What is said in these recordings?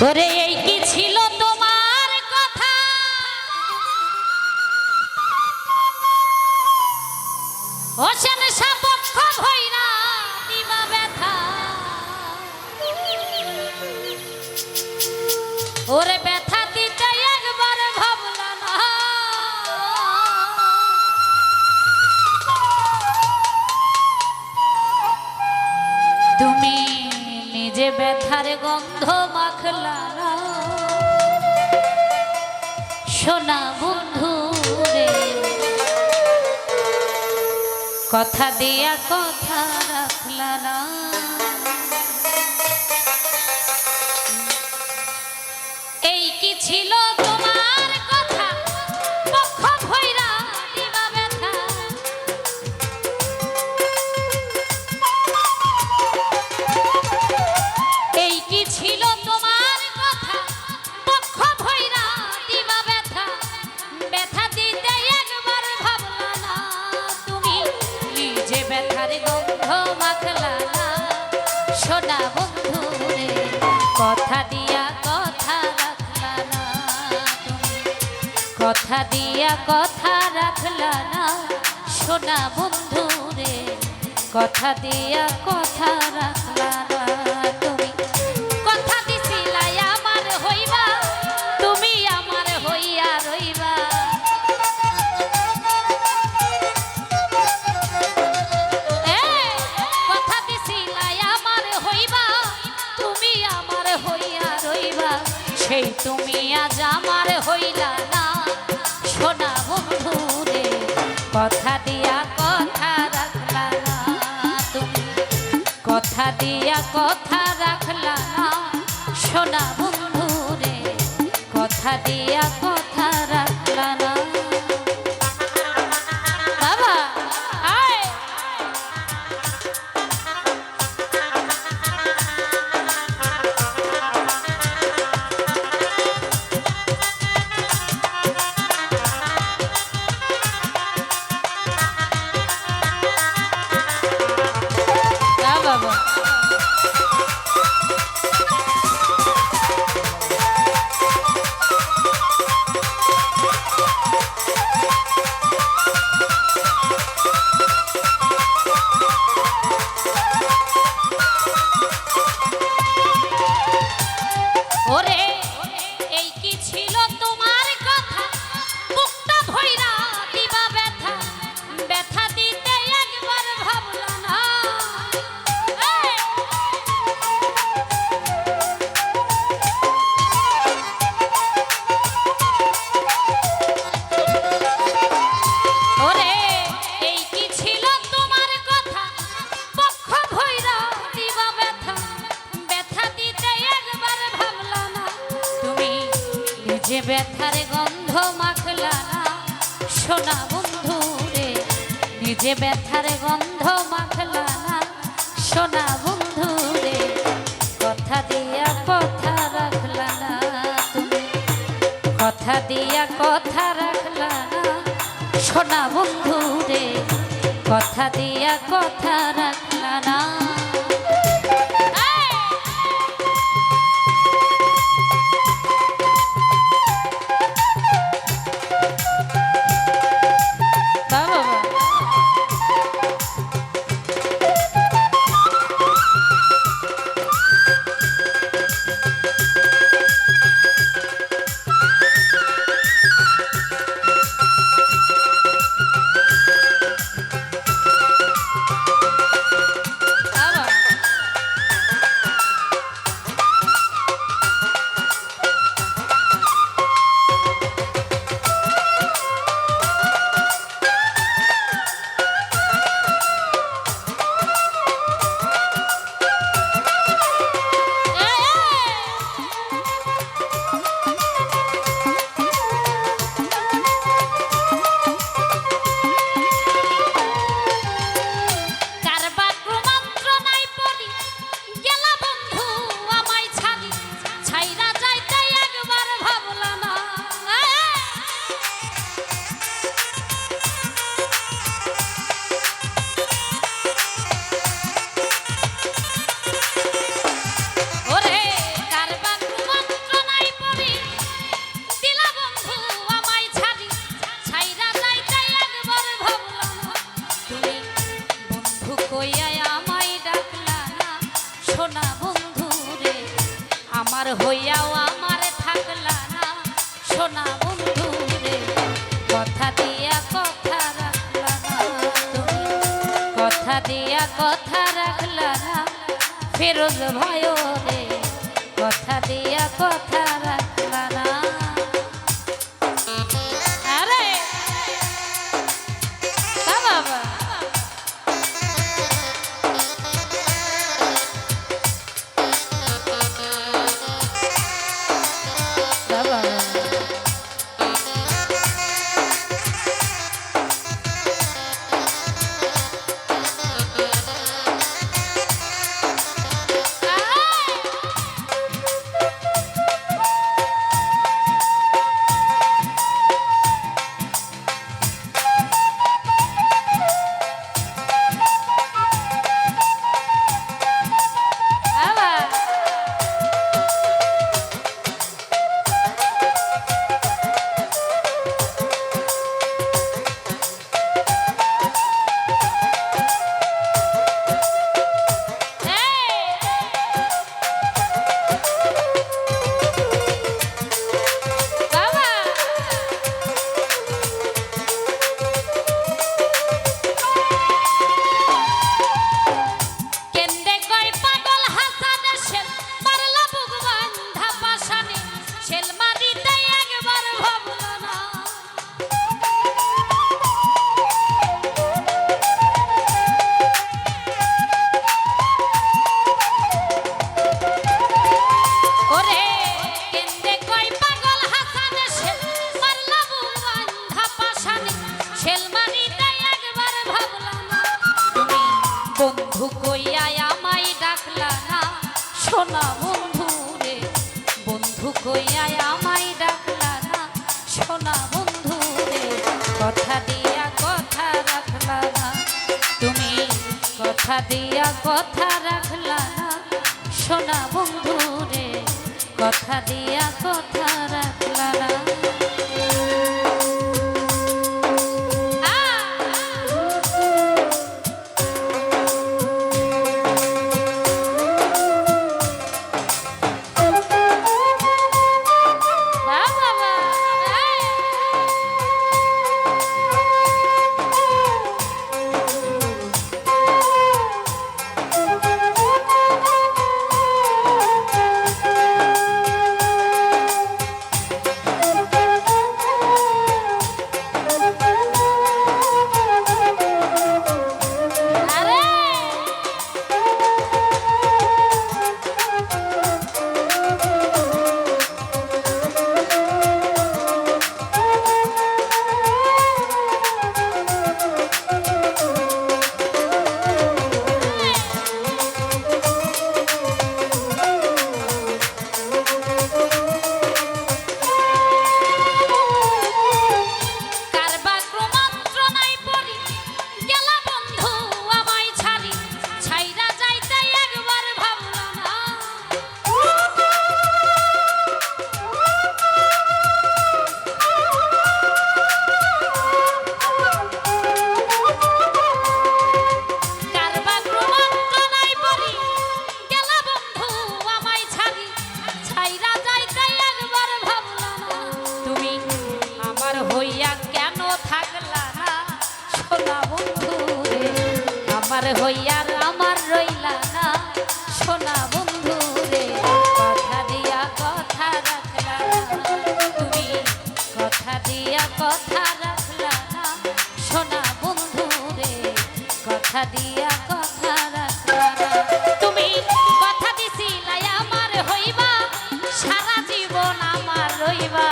ওরে এই কি ছিল তোমার কথা, ওসেন সাপক্ষ ভৈরা দিবা ব্যথা। ওরে ব্যথা দিতে একবার ভাবলা না, তুমি নিজে ব্যথার গন্ধ মাখলা না। সোনা বন্ধু রে, কথা দিয়া কথা রাখলা না। এই কি ছিল তোমার কথা, পক্ষ ভৈরা দিবা ব্যথা। এই কি ছিল তোমার কথা, পক্ষ ভৈরা দিবা ব্যথা। ব্যথা দিতে একবার ভাবলা না, তুমি নিজে ব্যথার গন্ধ মাখলা না। সোনা বন্ধু রে, কথা দিয়া কথা রাখলা না। তুমি কথা দিয়া কথা রাখলা না। সোনা বন্ধু রে, কথা দিয়া কথা রাখলা না। তুমি কথা দিছিলা আমার হইবা, তুমি আমার হইয়া রইবা। কথা দিছিলা আমার হইবা, তুমি আমার হইয়া রইবা। সেই তুমি আজ আমার হইলা না। সোনা বন্ধু রে, কথা দিয়া কথা রাখলা না। তুমি কথা দিয়া কথা রাখলা না। সোনা বন্ধু রে, কথা দিয়া কথা রাখলা না। বাবা আয় বাবা। ওরে এই কি ছিল তোমার কথা, বুকটা ভৈরা দিবা ব্যথা। ব্যথা দিতে একবার ভাবলা না। ওরে এই কি ছিল তোমার কথা, পক্ষ ভৈরা দিবা ব্যথা। ব্যথা দিতে একবার ভাবলা না, তুমি নিজে ব্যথার গন্ধ মাখলা না। সোনা বন্ধু রে, নিজে ব্যথার গন্ধ মাখলা না। সোনা বন্ধু রে, কথা দিয়া কথা রাখলা না। তুমি কথা দিয়া কথা রাখলা না। সোনা বন্ধু রে, কথা দিয়া কথা রাখলা না। দিয়া কথা রাখলা না ফিরোজ ভাই রে কথা দিয়া কথা রাখলা না আরে বাবা বন্ধু কইয়া আমায় ডাকলা না সোনা বন্ধু রে বন্ধু কইয়া আমায় ডাকলা না সোনা বন্ধু রে কথা দিয়া কথা রাখলা না তুমি কথা দিয়া কথা রাখলা না সোনা বন্ধু রে কথা দিয়া কথা রাখলা না আমার হইয়া আমার রইলা না সোনা বন্ধু রে কথা দিয়া কথা রাখলা তুমি কথা দিয়া কথা রাখলা না সোনা বন্ধু রে কথা দিয়া কথা রাখলা তুমি কথা দিছিলা আমার হইবা সারা জীবন আমার রইবা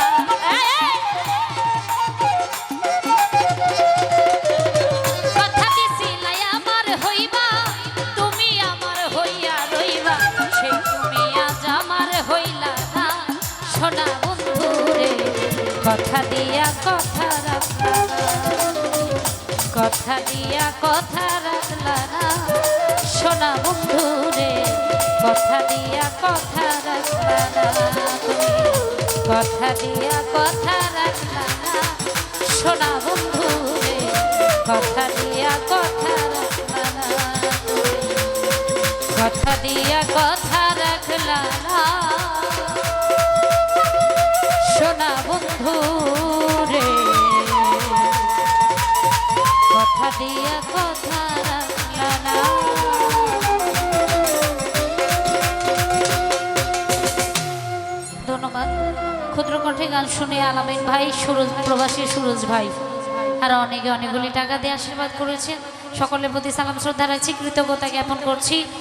সোনা বন্ধু রে কথা দিয়া কথা রাখলা না কথা দিয়া কথা রাখলা না সোনা বন্ধু রে কথা দিয়া কথা রাখলা না তুমি কথা দিয়া কথা রাখলা না সোনা বন্ধু রে কথা দিয়া কথা রাখলা না কথা দিয়া কথা রাখলা না সোনা বন্ধু রে কথা দিয়া কথা রাখলা না আমার ক্ষুদ্র কণ্ঠে গান শুনে আলামিন ভাই, সুরজ প্রবাসী সুরজ ভাই আর অনেকে অনেকগুলি টাকা দিয়ে আশীর্বাদ করেছেন। সকলের প্রতি সালাম শ্রদ্ধা রাখছি, কৃতজ্ঞতা জ্ঞাপন করছি।